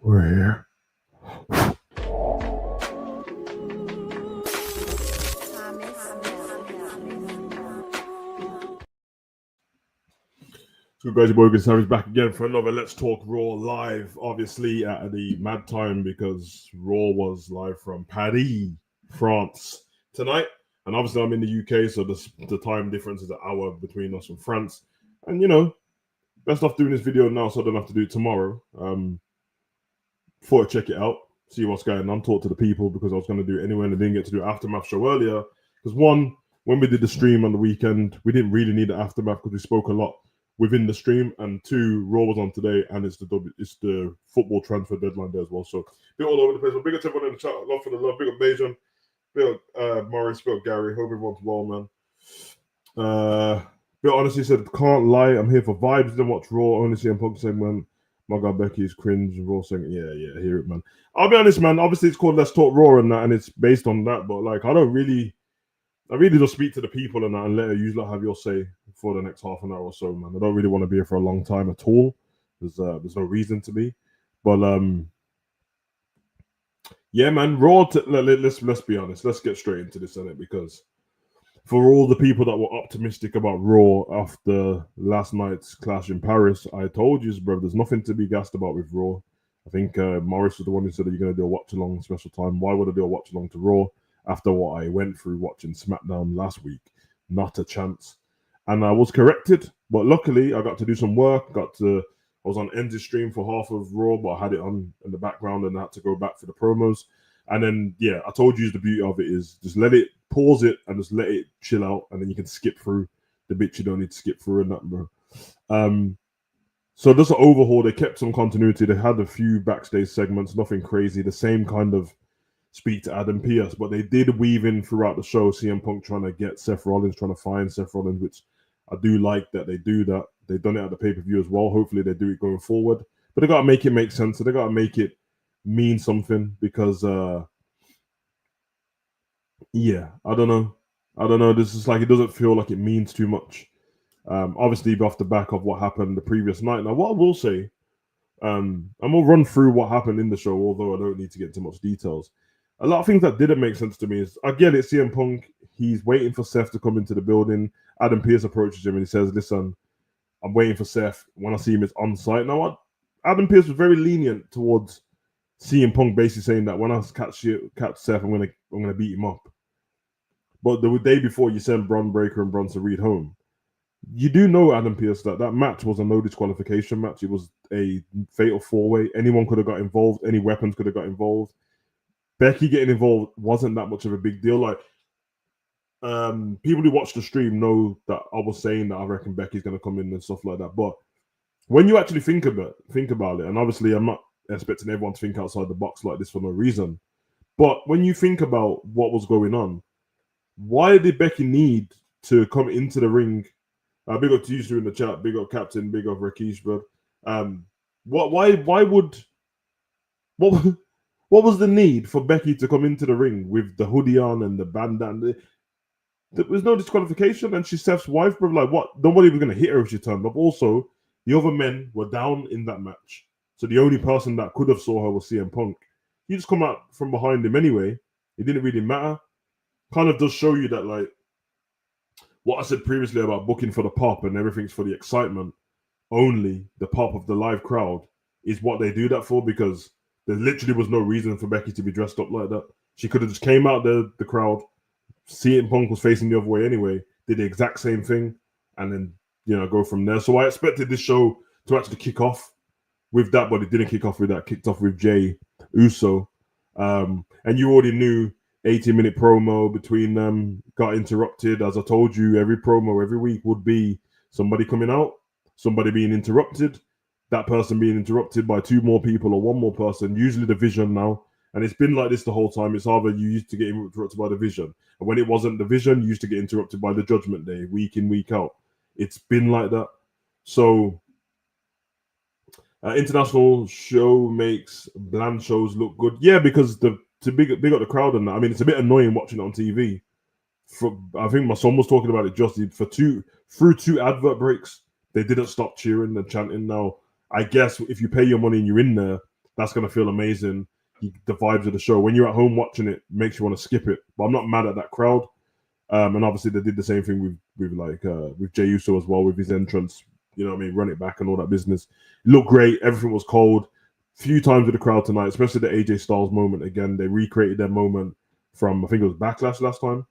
We're here. So guys, your boy Gustavo's back again for another Let's Talk Raw live, obviously at the mad time because Raw was live from Paris, France tonight. And obviously I'm in the UK, so the time difference is an hour between us and France. And you know, best off doing this video now so I don't have to do it tomorrow. Thought I'd check it out, see what's going on, talk to the people because I was going to do it anyway and I didn't get to do Aftermath show earlier. Because one, when we did the stream on the weekend, we didn't really need the Aftermath because we spoke a lot within the stream, and two, Raw was on today, and it's the football transfer deadline there as well. So bit all over the place. But big up to everyone in the chat. Love for the love. Big up Bajan. Big up Morris. Big up Gary. Hope everyone's well, man. Bill honestly said, can't lie, I'm here for vibes. Didn't watch Raw. Only CM Punk segment. My God, Becky is cringe. Raw saying, yeah, I hear it, man. I'll be honest, man. Obviously, it's called Let's Talk Raw and that, and it's based on that. But like, I really just speak to the people and that and let you like have your say for the next half an hour or so, man. I don't really want to be here for a long time at all. There's no reason to be, but yeah, man. Raw. Let's be honest. Let's get straight into this, innit? Because for all the people that were optimistic about Raw after last night's clash in Paris, I told you, bro, there's nothing to be gassed about with Raw. I think Morris was the one who said that you're going to do a watch along special time. Why would I do a watch along to Raw after what I went through watching SmackDown last week? Not a chance. And I was corrected, but luckily I got to do some work. I was on Enzy's stream for half of Raw, but I had it on in the background and I had to go back for the promos. And then, yeah, I told you the beauty of it is just pause it and just let it chill out, and then you can skip through the bits you don't need to skip through and that, bro. So just an overhaul. They kept some continuity. They had a few backstage segments, nothing crazy. The same kind of speak to Adam Pearce, but they did weave in throughout the show CM Punk trying to get Seth Rollins, trying to find Seth Rollins, which I do like that they do that. They've done it at the pay-per-view as well. Hopefully they do it going forward. But they got to make it make sense. So they got to make it mean something because, yeah, I don't know. This is like, it doesn't feel like it means too much. Obviously, off the back of what happened the previous night. Now, what I will say, I'm gonna run through what happened in the show, although I don't need to get into much details. A lot of things that didn't make sense to me is, I get it, CM Punk, he's waiting for Seth to come into the building. Adam Pearce approaches him and he says, listen, I'm waiting for Seth. When I see him, it's on site. Now, what? Adam Pearce was very lenient towards CM Punk, basically saying that when I catch Seth, I'm gonna beat him up. But the day before, you sent Bron Breakker and Bronson Reed home. You do know, Adam Pearce, that match was a no disqualification match. It was a fatal four-way. Anyone could have got involved. Any weapons could have got involved. Becky getting involved wasn't that much of a big deal. Like, people who watch the stream know that I was saying that I reckon Becky's going to come in and stuff like that. But when you actually think about it, and obviously I'm not expecting everyone to think outside the box like this for no reason, but when you think about what was going on, why did Becky need to come into the ring? Big up to you in the chat. Big up Captain. Big up Rakesh, bro. What was the need for Becky to come into the ring with the hoodie on and the bandana? There was no disqualification, and she's Seth's wife, bro. Like, what? Nobody was going to hit her if she turned up. Also, the other men were down in that match, so the only person that could have saw her was CM Punk. He just come out from behind him anyway. It didn't really matter. Kind of does show you that, like, what I said previously about booking for the pop and everything's for the excitement, only the pop of the live crowd is what they do that for, because there literally was no reason for Becky to be dressed up like that. She could have just came out the crowd, CM Punk was facing the other way anyway, did the exact same thing, and then, you know, go from there. So I expected this show to actually kick off with that, but it didn't kick off with that. It kicked off with Jay Uso. And you already knew 80-minute promo between them got interrupted. As I told you, every promo every week would be somebody coming out, somebody being interrupted, that person being interrupted by two more people or one more person, usually the Vision now. And it's been like this the whole time. It's either you used to get interrupted by the Vision, and when it wasn't the Vision, you used to get interrupted by the Judgment Day, week in, week out. It's been like that. So international show makes bland shows look good. Yeah, because to big up the crowd and that. I mean, it's a bit annoying watching it on TV. I think my son was talking about it just through two advert breaks. They didn't stop cheering and chanting. Now, I guess if you pay your money and you're in there, That's going to feel amazing. The vibes of the show. When you're at home watching it, makes you want to skip it. But I'm not mad at that crowd. And obviously they did the same thing with Jey Uso as well with his entrance. You know what I mean? Run it back and all that business. It looked great. Everything was cold. Few times with the crowd tonight, especially the AJ Styles moment again. They recreated their moment from, I think it was Backlash last time,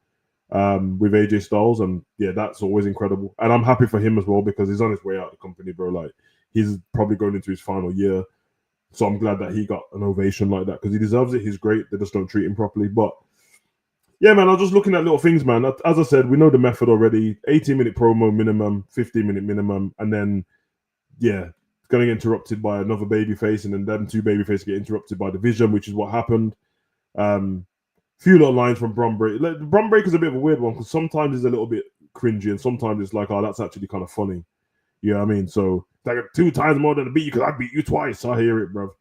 with AJ Styles. And yeah, that's always incredible. And I'm happy for him as well because he's on his way out of the company, bro. Like, he's probably going into his final year. So I'm glad that he got an ovation like that because he deserves it. He's great. They just don't treat him properly. But yeah, man, I was just looking at little things, man. As I said, we know the method already. 18-minute promo minimum, 15-minute minimum. And then, yeah, going to get interrupted by another babyface, and then them two babyfaces get interrupted by the Vision, which is what happened. Few little lines from Bron Breakker. Like, Bron Breakker's a bit of a weird one because sometimes it's a little bit cringy, and sometimes it's like, oh, that's actually kind of funny. You know what I mean? So, like 2 times more than I beat you because I beat you twice. I hear it, bro.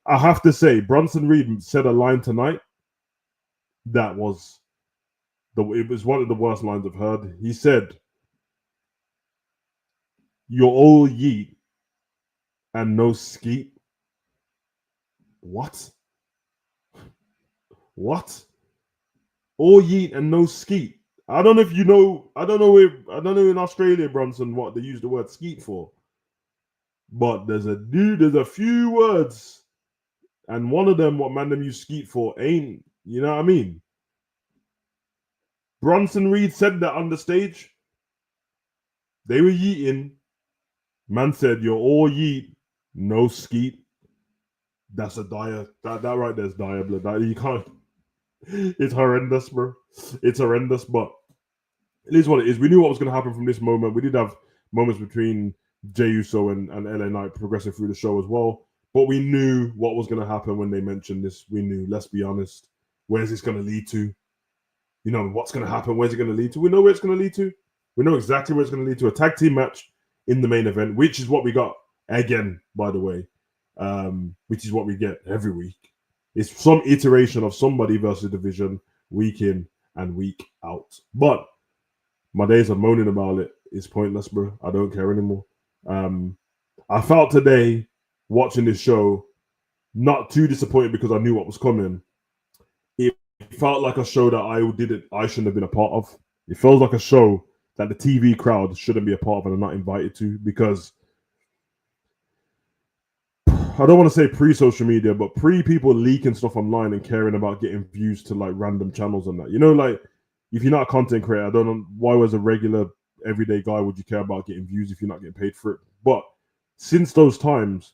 I have to say, Bronson Reed said a line tonight that was it was one of the worst lines I've heard. He said, "You're all yeet and no skeet." What? What? All yeet and no skeet. I don't know if you know. I don't know in Australia, Bronson, what they use the word skeet for. But there's a few words, and one of them, what man them use skeet for, ain't. You know what I mean? Bronson Reed said that on the stage. They were yeeting. Man said, "You're all yeet, no skeet." That's a dire. That right there's dire blood. That, you can't. It's horrendous, bro. It's horrendous, but it is what it is. We knew what was going to happen from this moment. We did have moments between Jey Uso and LA Knight progressing through the show as well. But we knew what was going to happen when they mentioned this. We knew, let's be honest. Where's this going to lead to? You know, what's going to happen? Where's it going to lead to? We know where it's going to lead to. We know exactly where it's going to lead to. A tag team match in the main event, which is what we got again, by the way, which is what we get every week. It's some iteration of somebody versus division week in and week out. But my days of moaning about it is pointless, bro. I don't care anymore. I felt today watching this show not too disappointed because I knew what was coming. It felt like a show that I shouldn't have been a part of. It feels like a show that the TV crowd shouldn't be a part of and are not invited to because I don't want to say pre-social media, but pre-people leaking stuff online and caring about getting views to like random channels and that. You know, like if you're not a content creator, I don't know why as a regular everyday guy would you care about getting views if you're not getting paid for it. But since those times,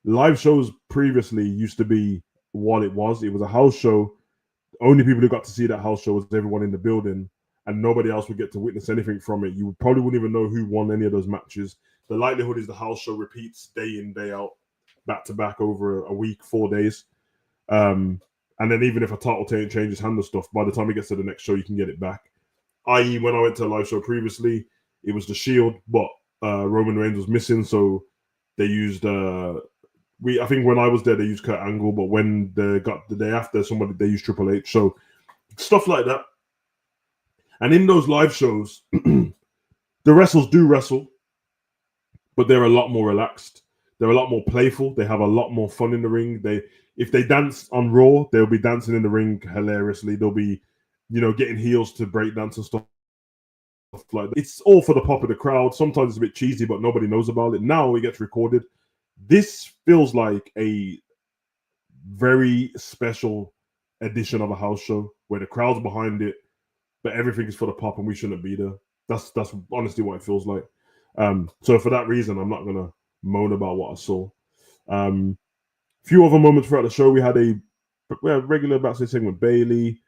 live shows previously used to be what it was. It was a house show. Only people who got to see that house show was everyone in the building, and nobody else would get to witness anything from it. You probably wouldn't even know who won any of those matches. The likelihood is the house show repeats day in, day out, back to back over a week, 4 days. And then even if a title changes hand and stuff, by the time it gets to the next show, you can get it back. I.e., when I went to a live show previously, it was the Shield, but Roman Reigns was missing, so they used I think when I was there, they used Kurt Angle, but when they got the day after, they used Triple H. So stuff like that. And in those live shows, the wrestlers do wrestle, but they're a lot more relaxed. They're a lot more playful. They have a lot more fun in the ring. If they dance on Raw, they'll be dancing in the ring hilariously. They'll be, getting heels to break dance and stuff like that. It's all for the pop of the crowd. Sometimes it's a bit cheesy, but nobody knows about it. Now it gets recorded. This feels like a very special edition of a house show where the crowd's behind it, but everything is for the pop and we shouldn't be there. That's honestly what it feels like. So for that reason, I'm not gonna moan about what I saw. Few other moments throughout the show, we had a regular backstage segment with Bayley.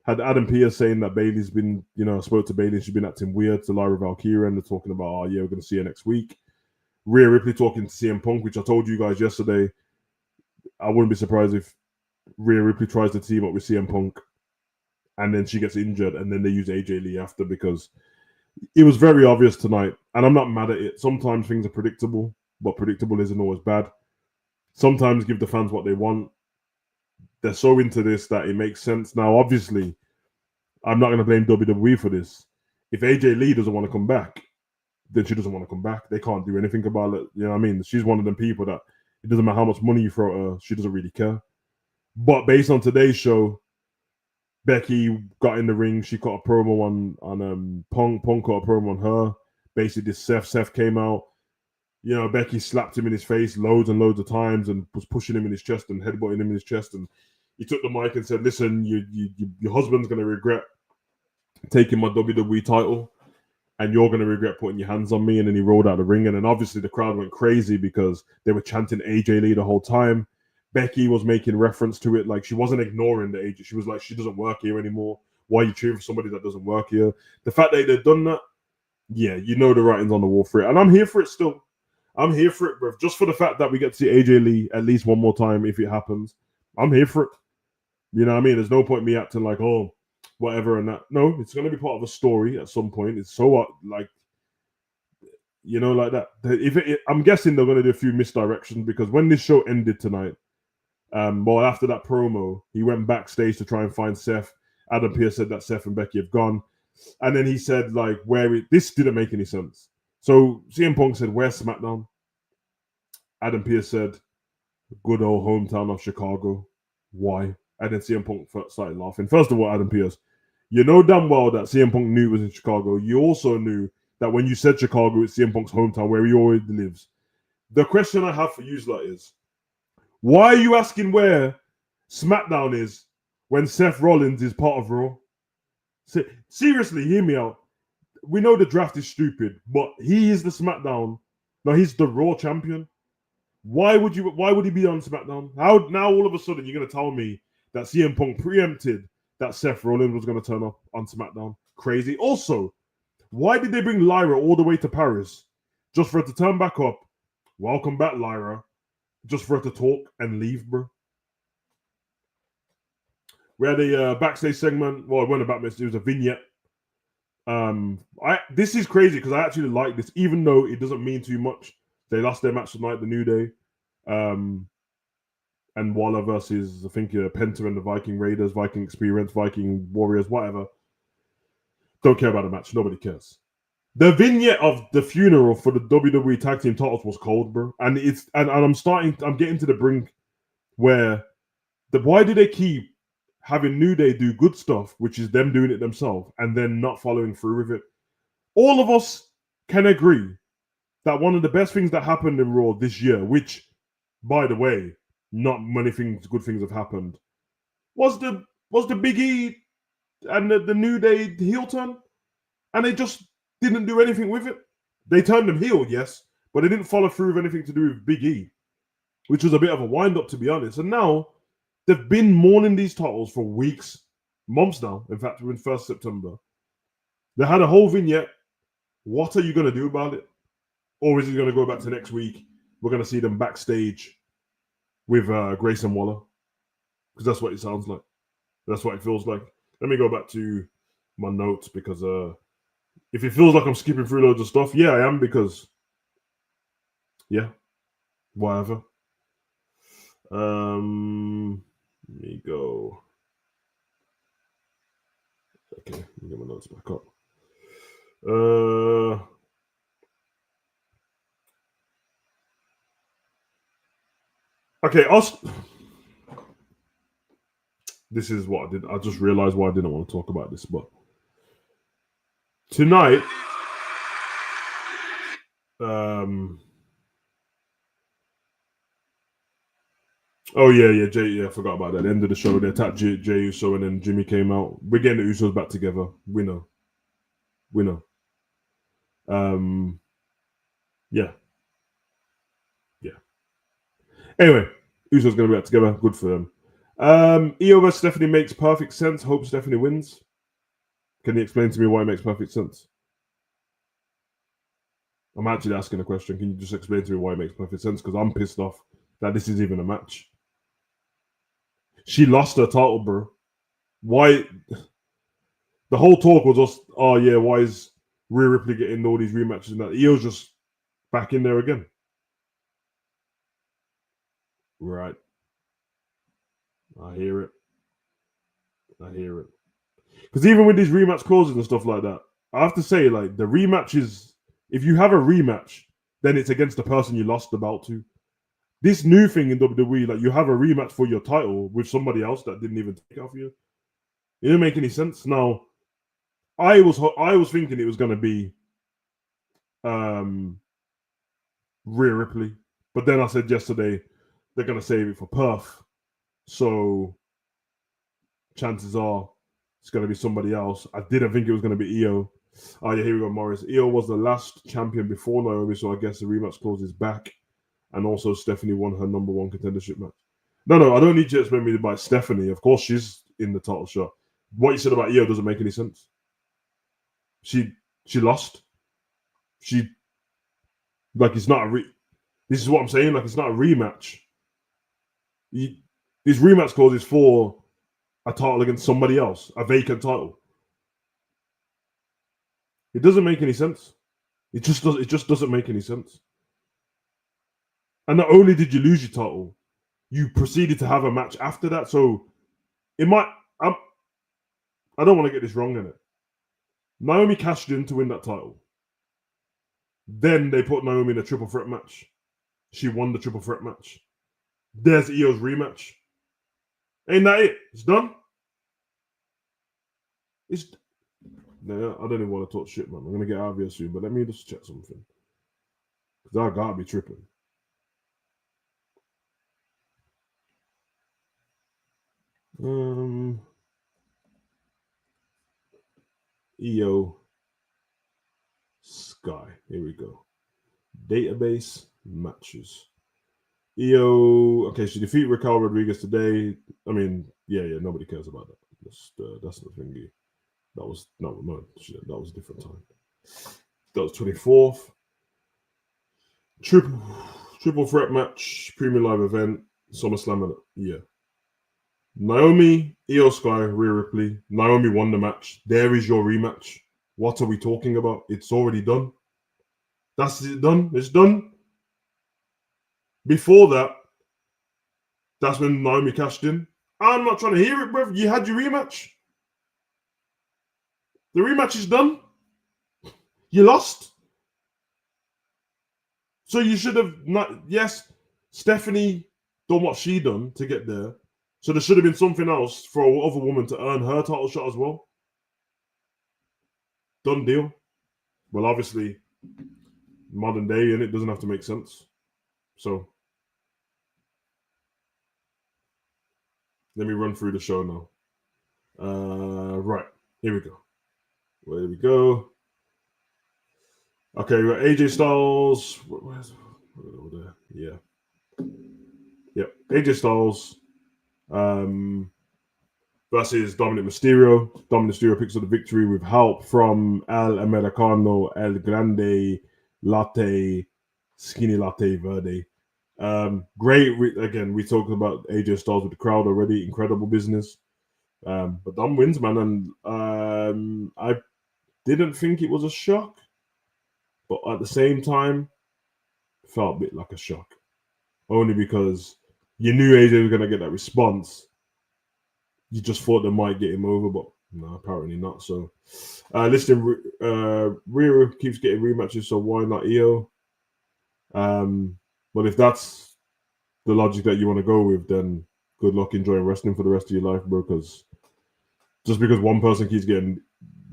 Had Adam Pearce saying that Bayley's been, spoke to Bayley, she's been acting weird to Lyra Valkyria, and they're talking about, oh yeah, we're gonna see her next week. Rhea Ripley talking to CM Punk, which I told you guys yesterday. I wouldn't be surprised if Rhea Ripley tries to team up with CM Punk and then she gets injured and then they use AJ Lee after, because it was very obvious tonight. And I'm not mad at it. Sometimes things are predictable, but predictable isn't always bad. Sometimes give the fans what they want. They're so into this that it makes sense. Now, obviously, I'm not going to blame WWE for this. If AJ Lee doesn't want to come back, then she doesn't want to come back. They can't do anything about it. You know what I mean? She's one of them people that It doesn't matter how much money you throw at her, she doesn't really care. But based on today's show, Becky got in the ring. She cut a promo on Punk. Punk cut a promo on her. Basically, this Seth came out. You know, Becky slapped him in his face loads and loads of times and was pushing him in his chest and headbutting him in his chest. And he took the mic and said, "Listen, your husband's gonna regret taking my WWE title, and you're gonna regret putting your hands on me." And then he rolled out the ring, and then obviously the crowd went crazy because they were chanting AJ Lee the whole time. Becky was making reference to it, like she wasn't ignoring the AJ. She was like, "She doesn't work here anymore. Why are you cheering for somebody that doesn't work here?" The fact that they've done that, yeah, you know the writing's on the wall for it, and I'm here for it still. I'm here for it, bro. Just for the fact that we get to see AJ Lee at least one more time if it happens. I'm here for it. You know what I mean? There's no point me acting like, oh, whatever and that. No, it's going to be part of a story at some point. It's so what, like, you know, like that. I'm guessing they're going to do a few misdirections because when this show ended tonight, well, after that promo, he went backstage to try and find Seth. Adam Pearce said that Seth and Becky have gone. And then he said, like, this didn't make any sense. So CM Punk said, "Where's SmackDown?" Adam Pearce said, "Good old hometown of Chicago." Why? And then CM Punk started laughing. First of all, Adam Pearce, you know damn well that CM Punk knew it was in Chicago. You also knew that when you said Chicago, it's CM Punk's hometown where he already lives. The question I have for you is, why are you asking where SmackDown is when Seth Rollins is part of Raw? Seriously, hear me out. We know the draft is stupid, but he is the SmackDown. No, he's the Raw champion. Why would he be on SmackDown? How now all of a sudden you're gonna tell me that CM Punk preempted that Seth Rollins was gonna turn up on SmackDown? Crazy. Also, why did they bring Lyra all the way to Paris just for her to turn back up? Welcome back, Lyra. Just for her to talk and leave, bro. We had a backstage segment. Well, it wasn't a backstage, it was a vignette. This is crazy because I actually like this, even though it doesn't mean too much. They lost their match tonight, the New Day, and Waller versus I think Penta and the Viking Raiders, Viking Experience, Viking Warriors, whatever. Don't care about the match. Nobody cares. The vignette of the funeral for the WWE Tag Team titles was cold, bro, and I'm getting to the brink where why do they keep having New Day do good stuff, which is them doing it themselves, and then not following through with it? All of us can agree that one of the best things that happened in Raw this year, which, by the way, not many good things have happened, was the Big E and the New Day heel turn, and they just didn't do anything with it. They turned them heel, yes, but they didn't follow through with anything to do with Big E, which was a bit of a wind-up, to be honest. And now they've been mourning these titles for weeks, months now. In fact, we're in 1st September. They had a whole vignette. What are you going to do about it? Or is it going to go back to next week? We're going to see them backstage with Grayson Waller. Because that's what it sounds like. That's what it feels like. Let me go back to my notes because if it feels like I'm skipping through loads of stuff, yeah, I am because, yeah, whatever. Let me go. Okay, let me get my notes back up. Okay, this is what I did. I just realized why I didn't want to talk about this, but tonight, oh yeah, Jay. Yeah, I forgot about that. At the end of the show, they attacked Jay Uso, and then Jimmy came out. We're getting the Usos back together. We know. Yeah. Anyway, Usos gonna be back together. Good for them. Io vs Stephanie makes perfect sense. Hope Stephanie wins. Can you explain to me why it makes perfect sense? I'm actually asking a question. Can you just explain to me why it makes perfect sense? Because I'm pissed off that this is even a match. She lost her title, bro. Why? The whole talk was just, oh yeah, why is Rhea Ripley getting all these rematches and that? Io's just back in there again. Right. I hear it. Because even with these rematch clauses and stuff like that, I have to say, like, the rematch is, if you have a rematch, then it's against the person you lost the belt to. This new thing in WWE, like you have a rematch for your title with somebody else that didn't even take it off you. It didn't make any sense. Now, I was thinking it was going to be um, Rhea Ripley, but then I said yesterday they're going to save it for Perth, so chances are it's going to be somebody else. I didn't think it was going to be Io. Oh yeah, here we go, Morris. Io was the last champion before Naomi, so I guess the rematch clause is back. And also Stephanie won her number one contendership match. No, I don't need you to explain me about Stephanie. Of course, she's in the title shot. What you said about Io doesn't make any sense. She lost. She like it's not a this is what I'm saying. Like it's not a rematch. This rematch clause is for a title against somebody else, a vacant title. It doesn't make any sense. It just doesn't make any sense. And not only did you lose your title, you proceeded to have a match after that. So it might. I don't want to get this wrong in it. Naomi cashed in to win that title. Then they put Naomi in a triple threat match. She won the triple threat match. There's Io's rematch. Ain't that it? It's done. It's. No, I don't even want to talk shit, man. I'm gonna get out of here soon, but let me just check something. Because I gotta be tripping. Io Sky. Here we go. Database matches. Io. Okay, she defeated Raquel Rodriguez today. I mean, yeah, nobody cares about that. That's the thingy. That was no, shit, that was a different time. That was 24th. Triple threat match, premium live event, SummerSlam. Yeah. Naomi, Io Sky, Rhea Ripley. Naomi won the match. There is your rematch. What are we talking about? It's already done. That's it done. It's done. Before that, that's when Naomi cashed in. I'm not trying to hear it, bruv. You had your rematch. The rematch is done. You lost. So you should have not. Yes, Stephanie done what she done to get there. So there should have been something else for a other woman to earn her title shot as well. Done deal. Well, obviously, modern day, and it doesn't have to make sense. So let me run through the show now. Right, here we go. There we go. Okay, we got AJ Styles. Where's over there? Yeah. Yep. AJ Styles versus Dominic Mysterio. Dominic Mysterio picks up the victory with help from El Americano, El Grande Latte, Skinny Latte Verde. Great. Again, we talked about AJ Styles with the crowd already. Incredible business. But Dom wins, man. And I didn't think it was a shock. But at the same time, felt a bit like a shock. Only because you knew AJ was going to get that response. You just thought they might get him over, but no, apparently not. So, listen, Rhea keeps getting rematches, so why not Io? But if that's the logic that you want to go with, then good luck enjoying wrestling for the rest of your life, bro. Because just because one person keeps getting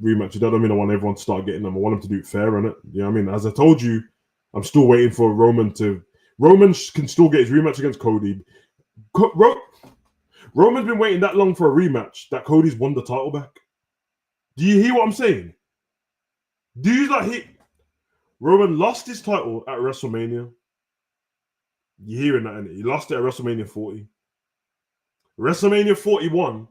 rematches, that don't mean I want everyone to start getting them. I want them to do it fair, innit? You know what I mean? As I told you, I'm still waiting for Roman to. Roman can still get his rematch against Cody. Roman's been waiting that long for a rematch that Cody's won the title back. Do you hear what I'm saying? Do you not hear? Roman lost his title at WrestleMania. You're hearing that, innit? He lost it at WrestleMania 40. WrestleMania 41,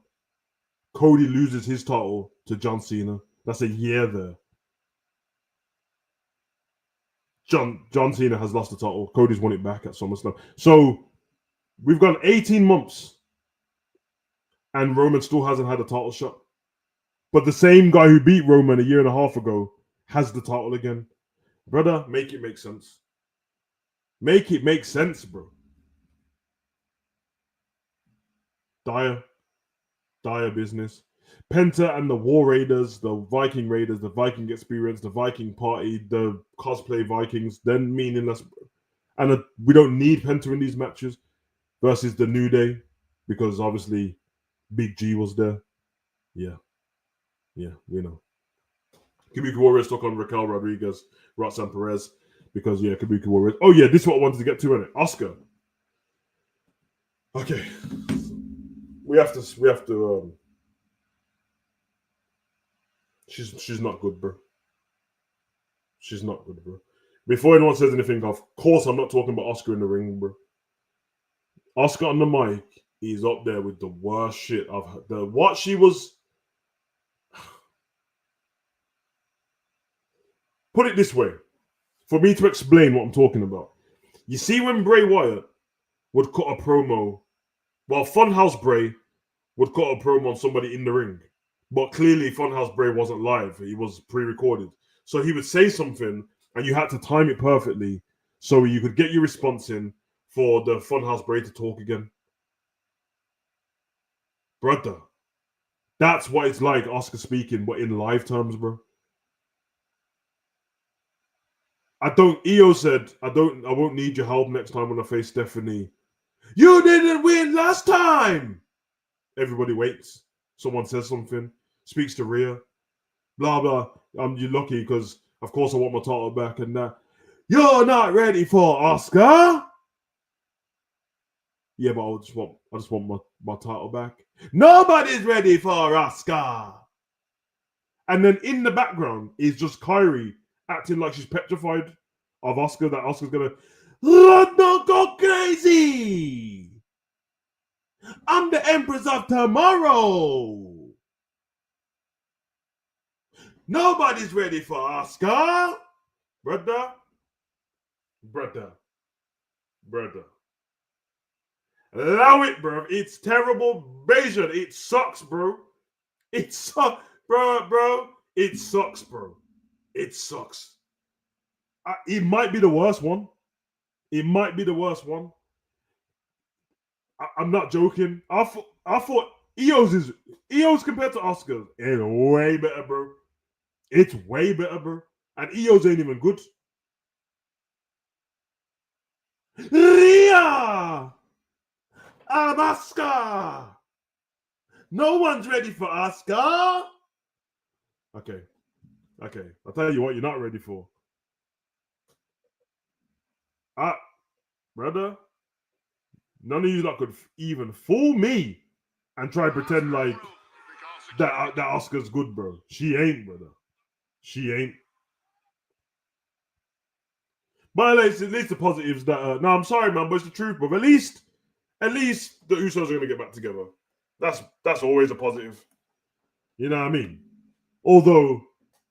Cody loses his title to John Cena. That's a year there. John Cena has lost the title. Cody's won it back at SummerSlam. So we've gone 18 months and Roman still hasn't had a title shot. But the same guy who beat Roman a year and a half ago has the title again. Brother, make it make sense. Make it make sense, bro. Dire business. Penta and the War Raiders, the Viking Experience, the Viking Party, the cosplay Vikings, then meaningless. And we don't need Penta in these matches versus the New Day because obviously Big G was there. Yeah, we know. Kabuki Warriors took on Raquel Rodriguez, Roxanne Perez, because Kabuki Warriors. Oh yeah, this is what I wanted to get to, innit? Oscar. Okay, we have to. She's not good, bro. She's not good, bro. Before anyone says anything, of course I'm not talking about Oscar in the ring, bro. Oscar on the mic is up there with the worst shit I've heard. What she was. Put it this way, for me to explain what I'm talking about. You see, when Bray Wyatt would cut a promo, well, Funhouse Bray would cut a promo on somebody in the ring, but clearly Funhouse Bray wasn't live; he was pre-recorded. So he would say something, and you had to time it perfectly so you could get your response in for the Funhouse Bray to talk again. Brother, that's what it's like Oscar speaking, but in live terms, bro. EO said, I won't need your help next time when I face Stephanie. You didn't win last time. Everybody waits. Someone says something, speaks to Rhea, blah blah. You're lucky because of course I want my title back and that. You're not ready for Oscar. Yeah, but I just want my title back. Nobody's ready for Oscar. And then in the background is just Kyrie acting like she's petrified of Oscar, that Oscar's gonna London go crazy. I'm the Empress of Tomorrow. Nobody's ready for Oscar. Brother. Allow it, bro. It's terrible Bayesian. It sucks, bro. It sucks, bro. It sucks, bro. It sucks. It might be the worst one. I'm not joking. I thought EO's compared to Oscars is way better, bro. It's way better, bro. And EO's ain't even good. Rhea! I'm Oscar! No one's ready for Oscar! Okay. I'll tell you what you're not ready for. Brother, none of you lot could even fool me and try to pretend like that Oscar's good, bro. She ain't, brother. She ain't. But at least the positives that no, I'm sorry, man, but it's the truth, bro. At least the Usos are gonna get back together. That's always a positive. You know what I mean? Although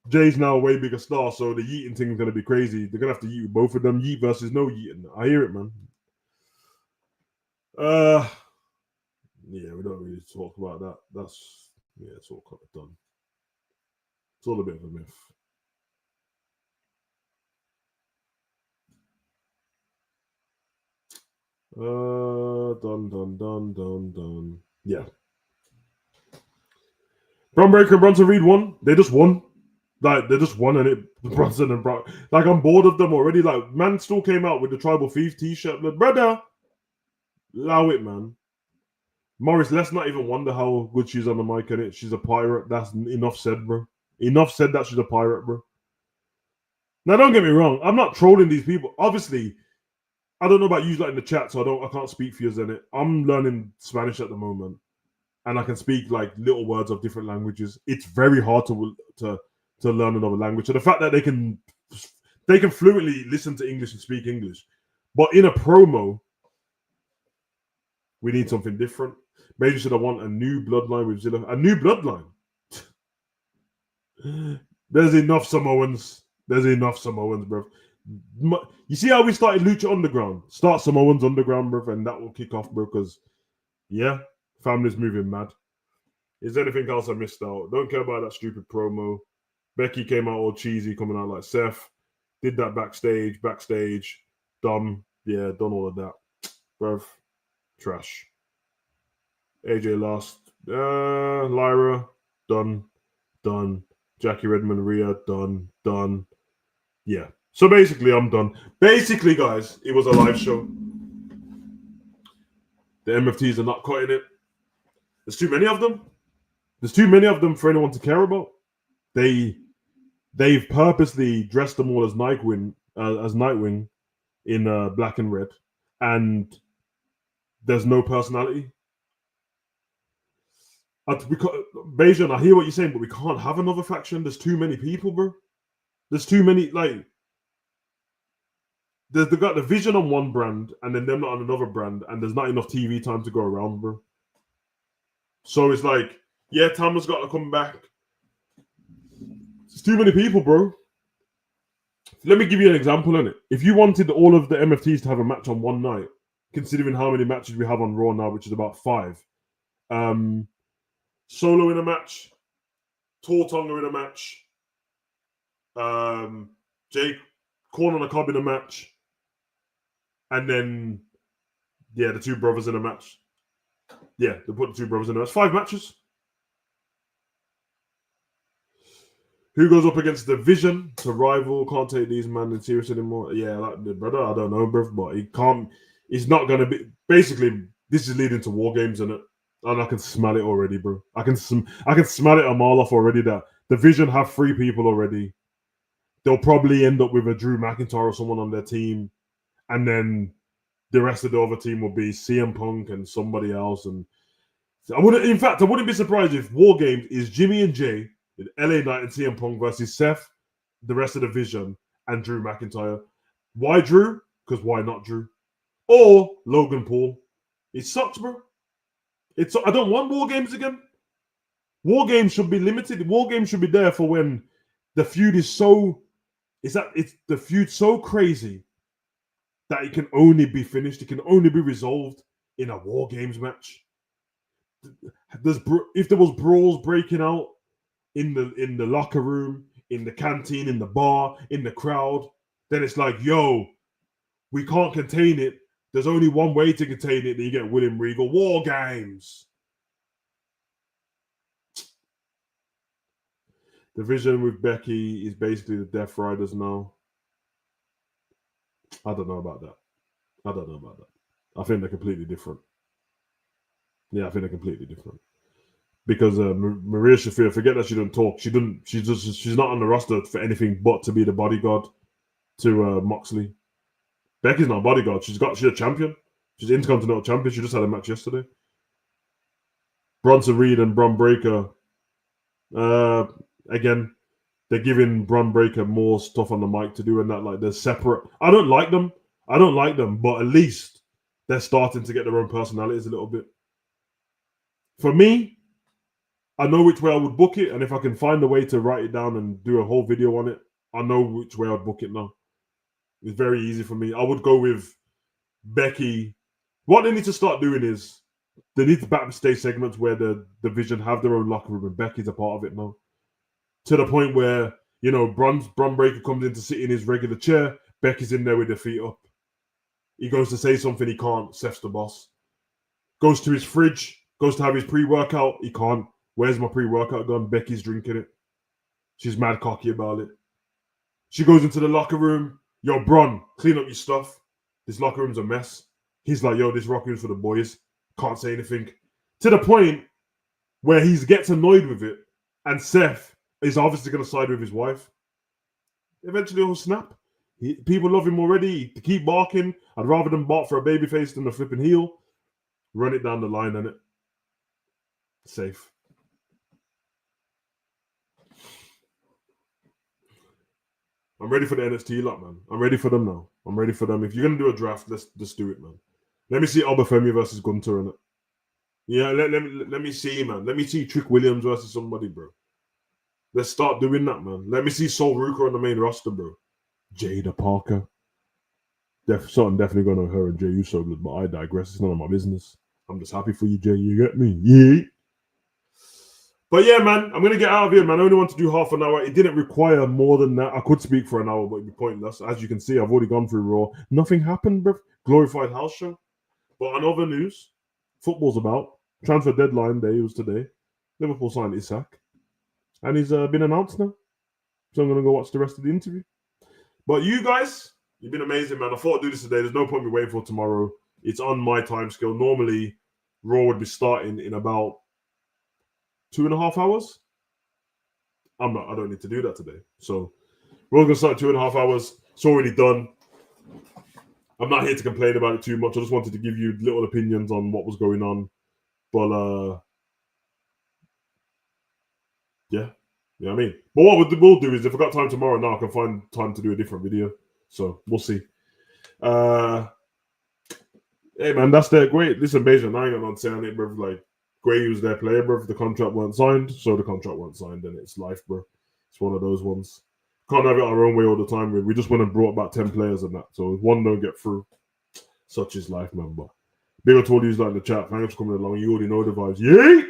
Jay's now a way bigger star, so the yeeting thing is gonna be crazy. They're gonna have to yeet both of them. Yeet versus no yeeting. I hear it, man. Yeah, we don't really talk about that. It's all kind of done. It's all a bit of a myth. Done. Yeah. Bron Breakker and Bronson Reed won. They just won. Like, they just won, and it Bronson and Brock. Like, I'm bored of them already. Like, man still came out with the Tribal Thief t-shirt. But, brother, allow it, man. Morris, let's not even wonder how good she's on the mic, and she's a pirate. That's enough said, bro. Enough said that she's a pirate, bro. Now, don't get me wrong. I'm not trolling these people. Obviously, I don't know about you like in the chat, so I can't speak for you in it. I'm learning Spanish at the moment, and I can speak like little words of different languages. It's very hard to learn another language. So the fact that they can fluently listen to English and speak English, but in a promo, we need something different. Maybe should I want a new bloodline with Zilla? A new bloodline. There's enough Samoans, bro. You see how we started Lucha Underground? Start Samoans Underground, bro, and that will kick off, bro, because, yeah, family's moving mad. Is there anything else I missed out? Don't care about that stupid promo. Becky came out all cheesy, coming out like Seth. Did that backstage. Dumb. Yeah, done all of that. Bruv. Trash. AJ lost. Lyra. Done. Jackie Redmond, Rhea. Done. Yeah. So basically, I'm done. Basically, guys, it was a live show. The MFTs are not cutting it. There's too many of them. There's too many of them for anyone to care about. They've purposely dressed them all as Nightwing in black and red, and there's no personality. Bejan, I hear what you're saying, but we can't have another faction. There's too many people, bro. There's too many. Like, they've got the Vision on one brand, and then them not on another brand, and there's not enough TV time to go around, bro. So it's like, yeah, Tama's got to come back. There's too many people, bro. Let me give you an example on it. If you wanted all of the MFTs to have a match on one night, considering how many matches we have on Raw now, which is about 5, Solo in a match, Tortonga in a match, Jake Corn on a Cob in a match, and then the 2 brothers in a match. Yeah, they put the 2 brothers in a match. 5 matches. Who goes up against the Vision? It's a rival. Can't take these man in serious anymore. Yeah, like, brother, I don't know, bro, but he can't. He's not gonna be. Basically, this is leading to war games, isn't it? And I can smell it already, bro. I can smell it a mile off already. That the Vision have 3 people already. They'll probably end up with a Drew McIntyre or someone on their team, and then the rest of the other team will be CM Punk and somebody else. And I wouldn't be surprised if War Games is Jimmy and Jay, LA Knight and CM Punk versus Seth, the rest of the Vision, and Drew McIntyre. Why Drew? Because why not Drew? Or Logan Paul. It sucks, bro. I don't want War Games again. War Games should be limited. War Games should be there for when the feud is so. It's the feud so crazy that it can only be finished. It can only be resolved in a War Games match. If there was brawls breaking out in the locker room, in the canteen, in the bar, in the crowd, then it's like, yo, we can't contain it. There's only one way to contain it, then you get William Regal. War Games. The Vision with Becky is basically the Death Riders now. I don't know about that. I think they're completely different. Yeah, I think they're completely different. Because Maria Shafir, forget that she doesn't talk. She's not on the roster for anything but to be the bodyguard to Moxley. Becky's not a bodyguard. She's a champion. She's Intercontinental champion. She just had a match yesterday. Bronson Reed and Bron Breakker. Again, they're giving Bron Breakker more stuff on the mic to do, and that like they're separate. I don't like them, but at least they're starting to get their own personalities a little bit. For me, I know which way I would book it, and if I can find a way to write it down and do a whole video on it, I know which way I'd book it now. It's very easy for me. I would go with Becky. What they need to start doing is they need to backstage segments where the Vision have their own locker room and Becky's a part of it now. To the point where, Bron Breakker comes in to sit in his regular chair, Becky's in there with her feet up. He goes to say something, he can't. Seth's the boss. Goes to his fridge, goes to have his pre-workout, he can't. Where's my pre-workout gone? Becky's drinking it. She's mad cocky about it. She goes into the locker room. Yo, Bron, clean up your stuff. This locker room's a mess. He's like, yo, this locker room's for the boys. Can't say anything. To the point where he gets annoyed with it, and Seth is obviously going to side with his wife. Eventually, he'll snap. People love him already. To keep barking, I'd rather them bark for a babyface than a flipping heel. Run it down the line, innit? Safe. I'm ready for the NXT lot, man. I'm ready for them now. I'm ready for them. If you're going to do a draft, let's just do it, man. Let me see Obafemi versus Gunter in it. Yeah, let me see, man. Let me see Trick Williams versus somebody, bro. Let's start doing that, man. Let me see Sol Ruka on the main roster, bro. Jada Parker. Something definitely going on her and Jey Uso, but I digress. It's none of my business. I'm just happy for you, Jay. You get me? Yeah. But yeah, man, I'm going to get out of here, man. I only want to do half an hour. It didn't require more than that. I could speak for an hour, but it'd be pointless. As you can see, I've already gone through Raw. Nothing happened, bro. Glorified house show. But on other news, football's about. Transfer deadline day was today. Liverpool signed Isak. And he's been announced now. So I'm going to go watch the rest of the interview. But you guys, you've been amazing, man. I thought I'd do this today. There's no point in me waiting for tomorrow. It's on my time scale. Normally, Raw would be starting in about 2.5 hours. I don't need to do that today. So Raw's gonna start 2.5 hours. It's already done. I'm not here to complain about it too much. I just wanted to give you little opinions on what was going on. But yeah. You know what I mean? But what we'll do is if I got time tomorrow now, I can find time to do a different video. So we'll see. Hey man, that's their great. Listen, Bejan, I ain't got nothing to say on it, bro. Like Gray was their player, bro. If the contract weren't signed, so the contract weren't signed, then it's life, bro. It's one of those ones. Can't have it our own way all the time. We just went and brought about 10 players and that. So if one don't get through, such is life, man. But big up to all these like in the chat. Thanks for coming along. You already know the vibes. Yay!